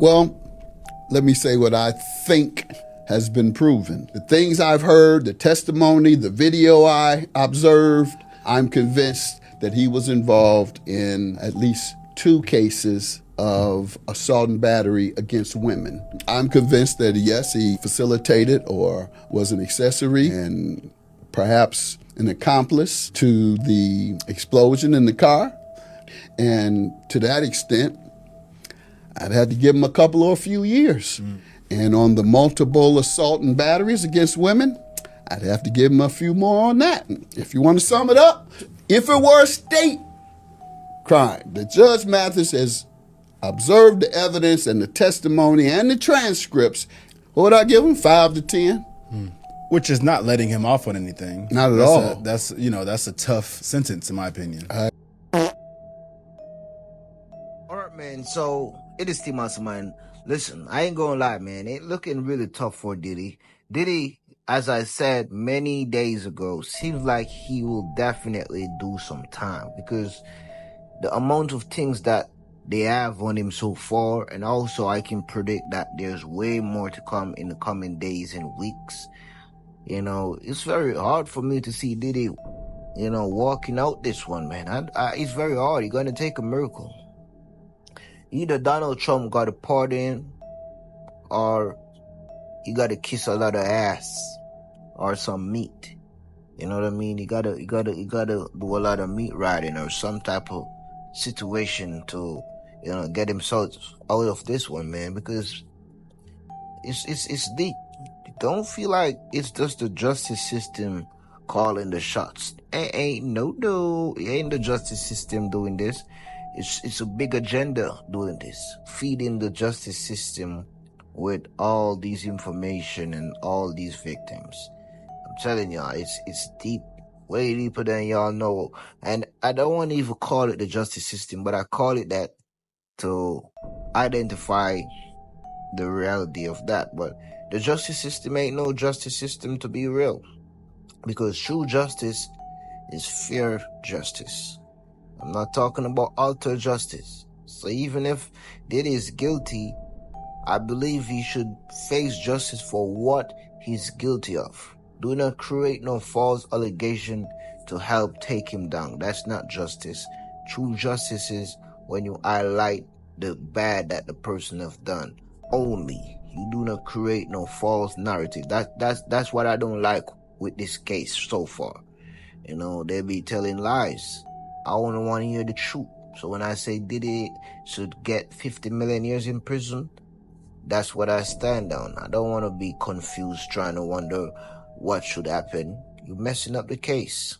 Well, let me say what I think has been proven. The things I've heard, the testimony, the video I observed, I'm convinced that he was involved in at least 2 cases of assault and battery against women. I'm convinced that, yes, he facilitated or was an accessory and perhaps an accomplice to the explosion in the car. And to that extent, I'd have to give him a couple or a few years. And on the multiple assault and batteries against women, I'd have to give him a few more on that. If you want to sum it up, if it were a state crime, the Judge Mathis has observed the evidence and the testimony and the transcripts, what would I give him, 5 to 10? Which is not letting him off on anything. Not at all. That's a tough sentence, in my opinion. All right, man. So it is Team Mastermind. Listen, I ain't gonna lie, man. It looking really tough for Diddy. Diddy, as I said many days ago, seems like he will definitely do some time, because the amount of things that they have on him so far, and also I can predict that there's way more to come in the coming days and weeks. You know, it's very hard for me to see Diddy, walking out this one, man. It's very hard. You're going to take a miracle. Either Donald Trump got to pardon, or you got to kiss a lot of ass or some meat. You know what I mean? You gotta do a lot of meat riding or some type of situation to, get himself out of this one, man, because it's deep. Don't feel like it's just the justice system calling the shots. It ain't the justice system doing this. It's a big agenda doing this, feeding the justice system with all these information and all these victims. I'm telling y'all, it's deep, way deeper than y'all know. And I don't want to even call it the justice system, but I call it that to identify the reality of that. But the justice system ain't no justice system to be real, because true justice is fair justice. I'm not talking about altered justice. So even if Diddy is guilty, I believe he should face justice for what he's guilty of. Do not create no false allegation to help take him down. That's not justice. True justice is when you highlight the bad that the person have done only. You do not create no false narrative. That's what I don't like with this case so far. They be telling lies. I only want to hear the truth. So when I say Diddy should get 50 million years in prison, that's what I stand on. I don't want to be confused trying to wonder what should happen. You're messing up the case.